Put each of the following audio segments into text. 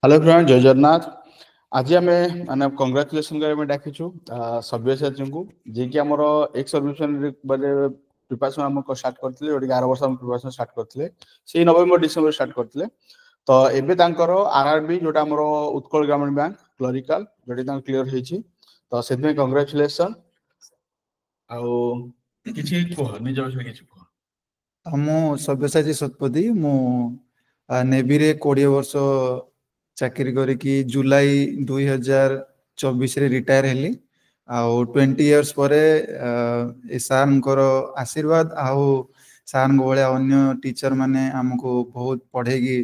Hello everyone, जय जगन्नाथ। आज आम माने कंग्राचुलेसन करबे डाकिछु सब्यसाची को जे कि हमर एक सर्विसन बारे प्रिपरेशन हम स्टार्ट करथिले ओडी 11 वर्ष हम प्रिपरेशन स्टार्ट करथिले से नवंबर डिसेंबर स्टार्ट करथिले। तो एबे तांकर आरआरबी जोटा हमर उत्कल ग्रामीण बैंक क्लरिकल जोटी तांक क्लियर हेछि। तो सेदमे कंग्राचुलेसन। आ किछि को निज विषय किछि को मु सब्यसाची सतपथी मु नेवी रे 20 वर्ष चाकरी करिकी जुलाई 2024 रे रिटायर हेली। आउ 20 इयर्स परे ए सारंकर आशीर्वाद आउ सारंग भलिया अन्य टीचर माने हमको बहुत पढ़ेगी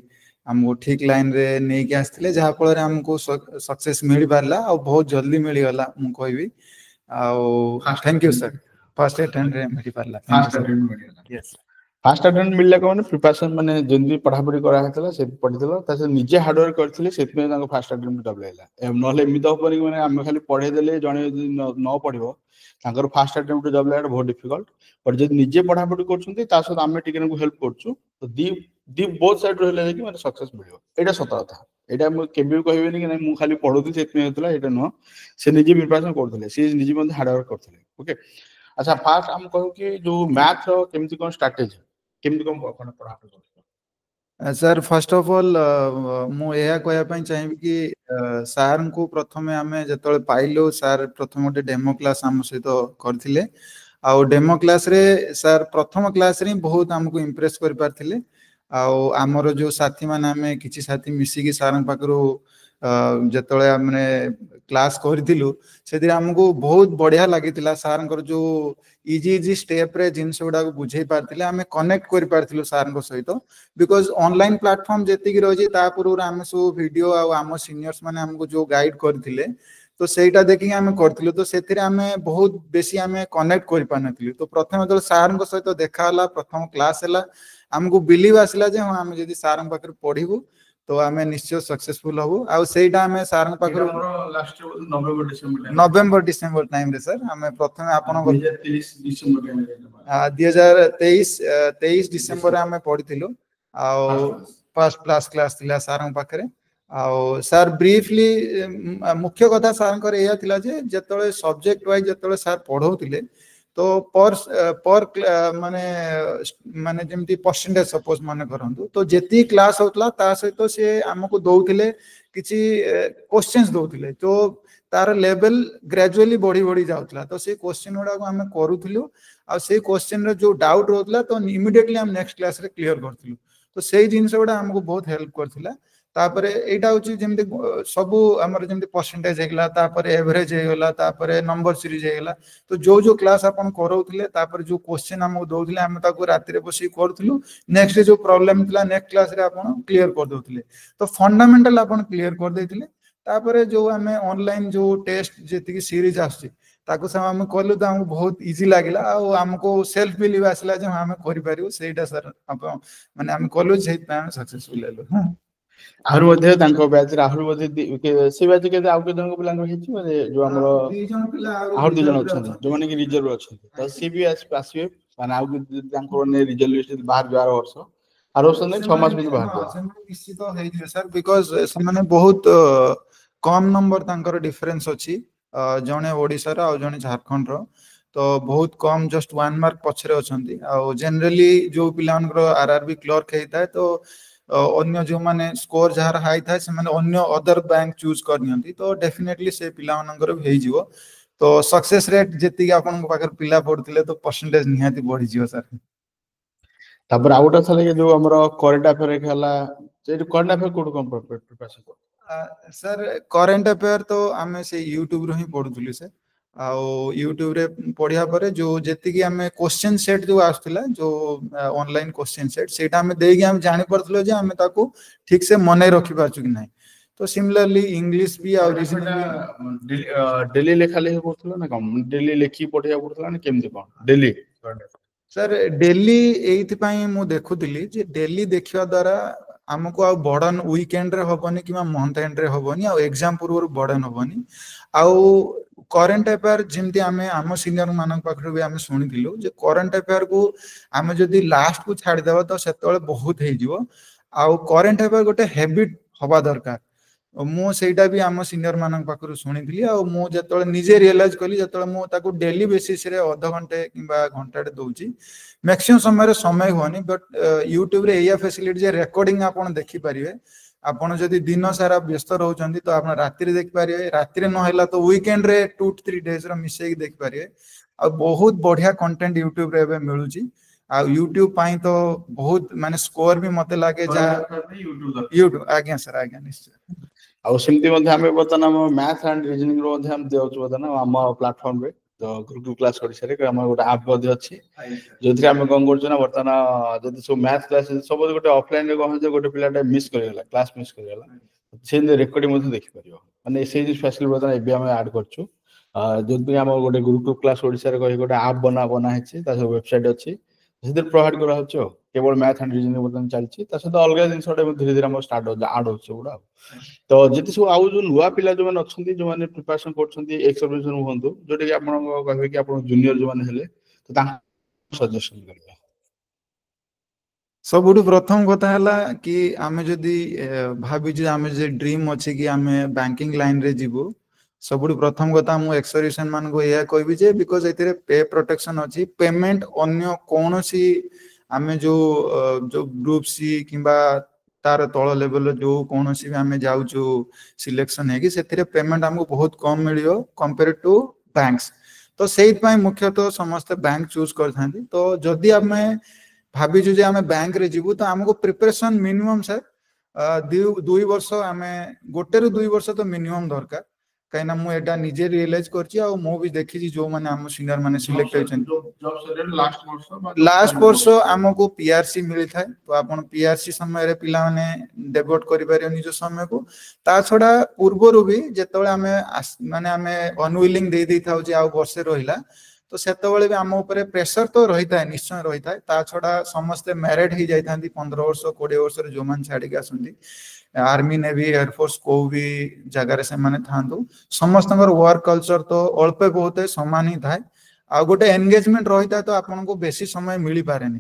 हमको ठीक लाइन रे नै के आस्थिले जहा फल रे हमको सक्सेस मिल पारला और बहुत जल्दी मिल गला मु कहबी। आउ thank you sir. First attempt रे मिल पारला। फर्स्ट अटेम्प्ट मिल गला। यस, फर्स्ट अटेम्प्ट मिलला कोन प्रिपरेशन माने जेंदी पढ़ा पढ़ी करा हतला से पढ़ितला तासे निजे हार्ड वर्क करथिले सेतमे तांको फर्स्ट अटेम्प्ट डबल आइला। एम नहले एमि तो परि माने हम खाली पढ़े देले जणे न पढ़िबो तांकर फर्स्ट अटेम्प्ट डबल आइला बहुत डिफिकल्ट। पर जे निजे पढ़ा पढ़ी करछुंती ता सो आमे टिकन को हेल्प करछु तो दी बोथ साइड रहले कि माने सक्सेस मिलियो। एटा सत कथा। एटा हम केबे कहबेनी कि मु खाली पढुती सेतमे हतला एटा न से निजे प्रिपरेशन करथिले से निजे मन हार्ड वर्क करथिले। ओके, अच्छा फास्ट हम कहू कि जो मैथ रो केमति कोन स्ट्रेटजी केमति कोन कोन पढ़ा पढ़ी सर फर्स्ट ऑफ ऑल मु एया कहया पई चाहिबी कि सार को प्रथमे आमे जतले पाइलो सार प्रथम गोटे डेमो क्लास हम सहित करथिले। आउ डेमो क्लास रे सार प्रथम क्लास रे बहुत हमको इंप्रेस कर पारथिले। आउ हमरो जो साथी माने आमे किछि साथी मिसी कि सारन पाकरो जतले हमने क्लास करथिलु सेदिन हमको बहुत बढ़िया लागितिला। सारंकर जो इजी इजी स्टेप रे जिंस गुडा को बुझे पारथिले आमे कनेक्ट कर पारथिलु सारंकर सहित बिकॉज ऑनलाइन प्लेटफॉर्म जेति कि रही ता पूर्व आमे सो वीडियो आ आम सीनियर्स माने हमको जो गाइड करथिले तो सेटा देखि आमे करथिलु तो सेथिरे आमे बहुत बेसी आमे कनेक्ट कर पानथिलु। तो प्रथम जो सारंकर सहित देखा हला प्रथम क्लास हला हमको बिलीव आसला जे हम जदी सारंक पाकर पढिबु तो आमे निश्चय सक्सेसफुल हबु। आ सेटा आमे सारंक पाकर लास्ट नवंबर डिसेंबर टाइम रे सर आमे प्रथम आपन 2023 डिसेंबर टाइम रे 2023 डिसेंबर रे आमे पढिथिलु। आ फर्स्ट क्लास थिला सारंक पाखरे। आ सर ब्रीफली मुख्य कथा सारंकर एया थिला जे जतले सब्जेक्ट वाइज जतले सर पढौथिले तो पर माने माने जेमती परसेंटेज सपोज माने करंतु तो जेती क्लास होतला ता सहित से हमको दउथिले किछि क्वेश्चंस दउथिले तो तार लेवल ग्रेजुअली बढ़ी बढ़ी जाउतला। तो से क्वेश्चन गुडा को हम करूथिलु आ से क्वेश्चन रे जो डाउट रहतला तो इमीडिएटली हम नेक्स्ट क्लास रे क्लियर करथिलु। तो सेही जिंस गुडा हमको बहुत हेल्प करथिला। तापरे एटा होची जेमते सबु हमर जेमते परसेंटेज हेगला तापरे एवरेज हेगला तापरे नंबर सीरीज हेगला तो जो क्लास अपन करौथिले तापरे जो क्वेश्चन हम दउथिले हम ताको राति रे बसी करथिलु नेक्स्ट जो प्रॉब्लम थिला नेक्स्ट क्लास रे अपन क्लियर कर दउथिले। तो फंडामेंटल अपन क्लियर कर देथिले। तापरे जो हमें ऑनलाइन जो टेस्ट जेति सीरीज आछि ताको सब हम कलु तो हमको बहुत इजी लागिला आ हमको सेल्फ बिलीव आसला जे हम करि पारियो सेटा सर माने हम कलु से सक्सेसफुल हेलो। आहुर मध्ये तांको बैच राहुल मध्ये से बैच के आउ के जन को प्लान हेछि माने जो हमरो आहुर दु जन अछन जो माने कि रिजर्व अछन तो सी बी आसीबे माने आउ तांको ने रिजल्ट लिस्ट बाहर 11 वर्ष आर वर्ष ने 6 मास में बाहर से निश्चित हेइ सर बिकॉज़ से माने बहुत कम नंबर तांकर डिफरेंस अछि जने ओडिसा रा और जने झारखंड रो तो बहुत कम जस्ट 1 मार्क पछरे अछंती आ जनरली जो पिलानकर आरआरबी क्लर्क हेता है तो अन्य जो माने स्कोर जहार हाई था से माने अन्य अदर बैंक चूज करनियंती तो डेफिनेटली से पिला मानकर हेइ जिवो। तो सक्सेस रेट जेति आपन पाकर पिला पड़थिले तो परसेंटेज निहाती बढ़ी जिवो सर। तापर आउट अथले के जो हमरो करंट अफेयर खेला से करंट अफेयर कोड कम प्रिपरेशन को सर करंट अफेयर तो आमे से YouTube रो ही पढुथुली सर। आ YouTube रे पढिया परे जो जेति कि हमें क्वेश्चन सेट जो आस्थिला जो ऑनलाइन क्वेश्चन सेट सेटा हमें देगी हम जानि परथलो जे हमें ताको ठीक से मने रखि पाछु कि नहीं। तो सिमिलरली इंग्लिश भी और रीजनिंग डेली लेखा लेखा करथलो ना कम डेली लेखि पढिया पड़थला ना केमति कोन डेली सर डेली एइथ पई मु देखुथिली जे डेली देखिवा द्वारा हमको आ बर्डन वीकेंड रे होबनी कि मंथ एंड रे होबनी आ एग्जाम पूर्व बर्डन होबनी। आ करंट अफेयर जेमती आमे आम सीनियर मानक पाखरु भी आमे सुनिथिलु जे करंट अफेयर को आमे जदी लास्ट को छाड़ देबा तो सेतले बहुत हे जिवो। आ करंट अफेयर गोटे हैबिट होबा दरकार मु सेटा भी आम सीनियर मान पाखु शुणी आ मु जो निजे रियलाइज कली जो मुझे डेली बेसीस रे अध घंटे कि घंटे दौची मैक्सिमम समय हुआ बट यूट्यूब रे या फैसिलिटी जे रिकॉर्डिंग आपण देखि परिवे आपण जदि दिन सारा व्यस्त रहउचंदी तो आपण रात्रि देख पारिए रात्रि न हैला तो वीकेंड रे 2-3 डेज रो मिसेक देख पारिए आ बहुत बढ़िया कंटेंट यूट्यूब रे एबे मिलुची आ यूट्यूब पाई तो बहुत माने स्कोर भी मते लागे जा यूट्यूब आज्ञा सर आज्ञा निश्चय आ सेमती मध्ये हमें बतन हम मैथ एंड रीजनिंग रो मध्ये हम देउछु बतन हम प्लेटफार्म रे तो गुरुकुल क्लास ओडिसा रे हम गोटे ऐप मध्ये अछि जोथि हम कोन करछु ना बतन जदि सो मैथ क्लास सब गोटे ऑफलाइन रे कहन जे गोटे पिलाटा मिस करगला क्लास मिस करगला से रिकॉर्डिंग मध्ये देखि परियो माने से जे फैसिलिटी बतन एबे हम ऐड करछु जोथि हम गोटे गुरुकुल क्लास ओडिसा रे कहि गोटे ऐप बना हेछि ता वेबसाइट अछि से प्रोवाइड करा होछ केवल मैथ एंड रीजनिंग बतन चलछि ता से अलग जिंस धीरे धीरे हम स्टार्ट ऐड होछ गुडा तो जेति सब आउ जो नुवा पिला जो माने अछंती जो माने प्रिपरेशन करछंती एक्सरसाइज होंतु जोटे कि आपण कहबे कि आपण जूनियर जो माने हेले तो ता सजेशन करिवे सबुठु प्रथम कथा हला कि आमे जदि भाबी जे आमे जे ड्रीम अछि कि आमे बैंकिंग लाइन रे जीवो सबुठु प्रथम कथा मु एक्सर्विसन मान को या कहबी जे बिकॉज़ एतिरे पे प्रोटेक्शन अछि पेमेंट अन्य कोनोसी आमे जो ग्रुप सी किबा तार तळ लेवल जो कोनोसी आमे जाउछु सिलेक्शन है कि सेतिरे पेमेंट हमको बहुत कम मिलियो कंपेयर टू बैंक्स तो सेइत पय मुख्यतः समस्त बैंक चूज करथांती तो जदि आमे भाबी जे आमे बैंक रे जीवु तो हमको प्रिपरेशन मिनिमम सर 2 वर्ष आमे गोटे रो 2 वर्ष तो मिनिमम दरकार कहीं मु एटा निजे रियलाइज करछि आ मु भी देखि जो माने हम सीनियर माने सिलेक्ट होइछन लास्ट वर्ष हमको पीआरसी मिली थाए तो आपण पीआरसी समय रे पिला माने डेवलप करि पारियो निज समय को ता छडा पूर्वरु भी जेतबे हमें माने हमें अनविलिंग दे दै थाउ जे आ वर्षे रहिला तो सेतबेले भी हम ऊपर प्रेशर तो रहिता है निश्चय रहिता है ता छडा समस्त मैरिड ही जाई थांती 15 वर्ष 20 वर्ष रे जो मान छाडी के आसुंती आर्मी नेवी एयरफोर्स को भी जगह से माने थांतु समस्त वर्क कल्चर तो अल्पे बहुत समान ही थाए आ गोटे एंगेजमेंट रहिता तो आपन को बेसी समय मिली पारेनी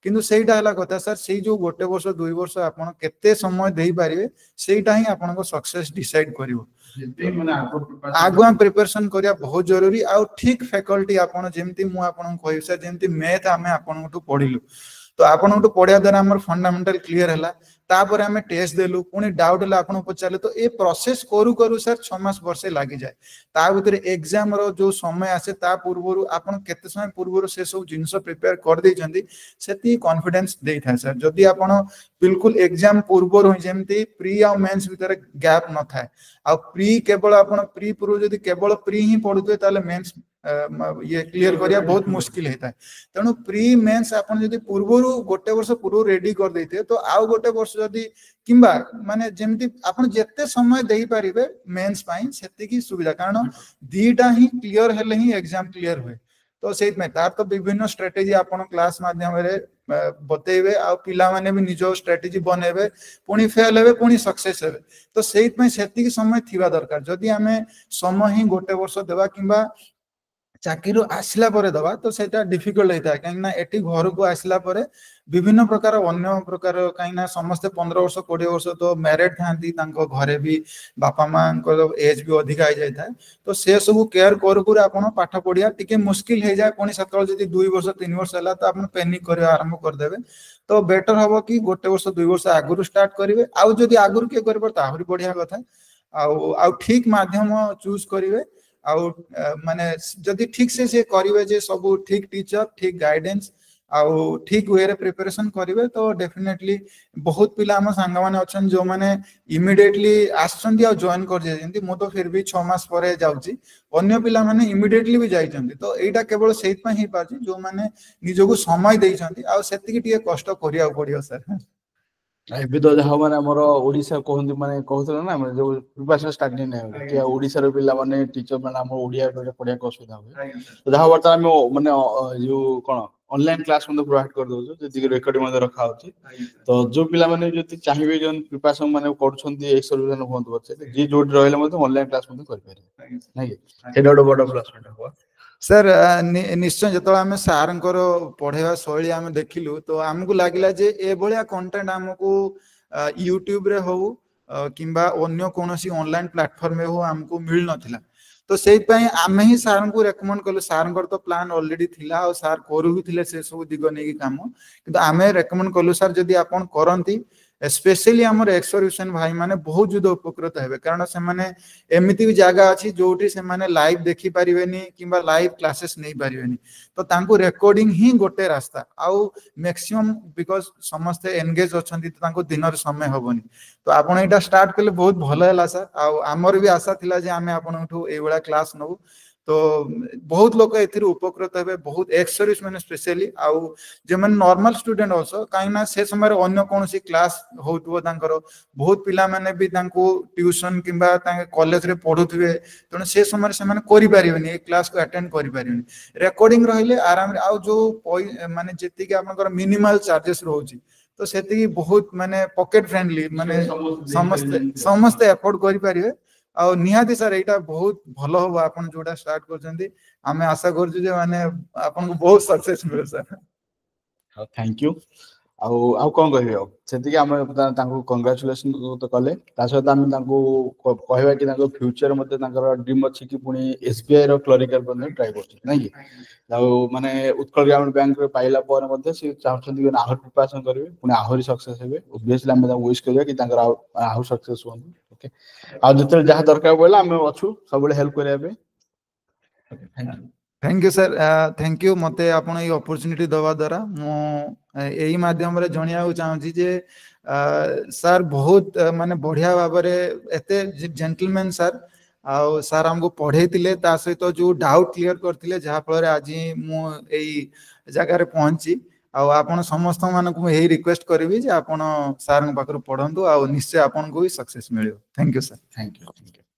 किंतु सेटा हला कथा सर से जो गोटे वर्ष 2 वर्ष आपन केते समय देई पारिवे सेटा ही आपन को सक्सेस डिसाइड करिवो आगुआ प्रिपरेशन करिया बहुत जरूरी आ ठीक फैकल्टी आपन जेमती मु आपन कहै सर जेमती मैथ आमे आपन को पढिलु तो आपन को पढिया द्वारा हमर फंडामेंटल क्लियर हला तापर हमें टेस्ट देलु पुनी डाउट हला आपन पचाले तो ए प्रोसेस करू करू सर 6 मास वर्षे लागि जाय ता भीतर एग्जाम रो जो समय आसे ता पूर्वरु आपन केते समय पूर्वरु से सब जिंस प्रिपेयर कर दै जंदी सेती कॉन्फिडेंस दे था सर जदी आपन बिल्कुल एग्जाम पूर्वरु जेमती प्री आ मेंस भीतर गैप न थाए आ प्री केवल आपन प्री पूर्व जदी केवल प्री ही पढुते ताले मेंस ये क्लियर करिया बहुत मुश्किल हेता है तेनु प्री मेंस आपन जदी पूर्वरु गोटे वर्ष पूर्व रेडी कर दैते तो आउ गोटे वर्ष जदी किंबा माने जेमती आपन जत्ते समय देई परिबे मेंस पाई सेति की सुविधा कारण दीटा ही क्लियर हेले ही एग्जाम क्लियर होय तो सेत में तार तो विभिन्न स्ट्रेटजी आपन क्लास माध्यम रे बतेबे आ पिला माने भी निजो स्ट्रेटजी बनेबे पुनी फेल हेबे पुनी सक्सेस हेबे तो सेत में सेति की समय थिबा दरकार जदी हमें समय ही गोटे वर्ष देबा किंबा चाकरी आसला परे दबा तो सेटा डिफिकल्ट होता है कहीं एटी घर को आसला परे विभिन्न प्रकार अन्य प्रकार कहीं समस्त 15 वर्ष 20 वर्ष तो मैरिड थांती तांको घरे भी बापा मां को एज भी अधिक आई जाय था तो से सब केयर कर आपन पाठ पढ़िया टिके मुश्किल हो जाए पुणी सतल जदी 2 वर्ष 3 वर्ष हला तो आपन पैनिक कर आरंभ कर देबे तो बेटर हबो कि गोटे वर्ष 2 वर्ष आगुरु स्टार्ट करिवे आ जदी आगुरु के करबो ताहरी बढ़िया कथा आ ठीक माध्यम चूज करिवे आ माने जदी ठीक से करिवे जे सब ठीक टीचर ठीक गाइडेंस आ ठीक वे रे प्रिपरेशन करिवे तो डेफिनेटली बहुत पिला हम संग माने अछन जो माने इमीडिएटली आछंती आ जॉइन कर जेंती मो तो फिर भी 6 मास परे जाउची अन्य पिला माने इमीडिएटली भी जाइछंती तो एटा केवल सेत पय ही पाची जो माने निजो को समय देइछंती आ सेति की टिके कष्ट करिया पड़ियो सर एबे तो जहा माने हमर ओडिसा कहंती माने कहथला ना माने जो प्रिपरेशन स्टार्टिंग नै कि ओडिसा रो पिला माने टीचर माने हमर ओडिया पढिया को सुविधा होय तो जहा वर्तमान में माने जो कोन ऑनलाइन क्लास में प्रोवाइड कर दो जदी रिकॉर्डिंग में रखा होची तो जो पिला माने जति चाहिबे जन प्रिपरेशन माने करछंती एक्सरसाइज होंत बचे जे जोड रहले मते ऑनलाइन क्लास में कर पारे नै कि एडा बडो प्लस पॉइंट हो सर निश्चय जो आम सार पढ़ेवा शैली आम देखिलु तो आमको लगिला जे ए भलिया कंटेंट आमको यूट्यूब रे हो किंबा अन्य कोनोसी ऑनलाइन प्लेटफॉर्म में हो हमको मिल नथिला तो सेहि पई आमे ही सार को रेकमेंड कलु सार तो प्लान ऑलरेडी थिला और सार करू भी थिले से सब दिग नै काम किंतु आमे रेकमेंड कलु सार जदी आपण करंती स्पेशली हमर एक्सर्विशन भाई माने बहुत जुद उपकृत हेबे कारण से माने एमिति भी जगह अछि जोटी से माने लाइव देखि परिबेनी किंबा लाइव क्लासेस नै परिबेनी तो तांको रिकॉर्डिंग ही गोटे रास्ता आउ मैक्सिमम बिकॉज समस्त एंगेज अछंती तो तांको दिनर समय होबनी तो आपण एटा स्टार्ट कले बहुत भलो हैला सर आउ हमर भी आशा थिला जे आमे आपनठू एवळा क्लास नबु तो बहुत लोग एथिर उपकृत हेबे बहुत एक्स सर्विस मैंने स्पेशली आउ जे मन नॉर्मल स्टूडेंट आल्सो काइना से समय अन्य कोनोसी क्लास होतबो तांकर बहुत पिला माने भी तांको ट्यूशन किंबा तांके कॉलेज रे पढुथबे तने से समय से माने करि परिबेनी ए क्लास को अटेंड करि परिबेनी रिकॉर्डिंग रहिले आराम रे आउ जो माने जेति के आपनकर मिनिमल चार्जेस रहउची तो सेति बहुत माने पॉकेट फ्रेंडली माने समस्त एफोर्ड करि परिबे आ निहाती सर एटा बहुत भलो हो आपन जोटा स्टार्ट करजंदी हमें आशा करजु जे माने आपन को बहुत सक्सेस मिले सर थैंक यू आउ कोन कहियो सेति के हम तांको कांग्रेचुलेशन तो कले तासत हम तांको कहबा कि तांको फ्यूचर मते तांकर ड्रीम अछि कि पुनी एसबीआई रो क्लरिकल बने ट्राई करछ नै कि माने उत्कल ग्रामीण बैंक रे पाइला पर मते से चाहछन्ती कि आहुर प्रिपरेशन करबे पुनी आहुरी सक्सेस हेबे ऑब्वियसली हम विश करिया कि तांकर आहुर सक्सेस होन ओके आ जते जहा दरकार बोला हम अछु सबले हेल्प करबे thank you sir thank you मते आपण ई अपॉर्चुनिटी दवा द्वारा मो एही माध्यम रे जणिया चाहूची जे सर बहुत माने बढ़िया बाबरे एते जेंटलमैन सर आ सर हमको पढ़े तिले ता सहित जो डाउट क्लियर करथिले जहा फल आज मु एही जगह रे पहुंची आ आपण समस्त मान को एही रिक्वेस्ट करबी जे आपण सर पाखर पढ़ंतु आ निश्चय आपण को भी सक्सेस मिलियो thank you sir thank you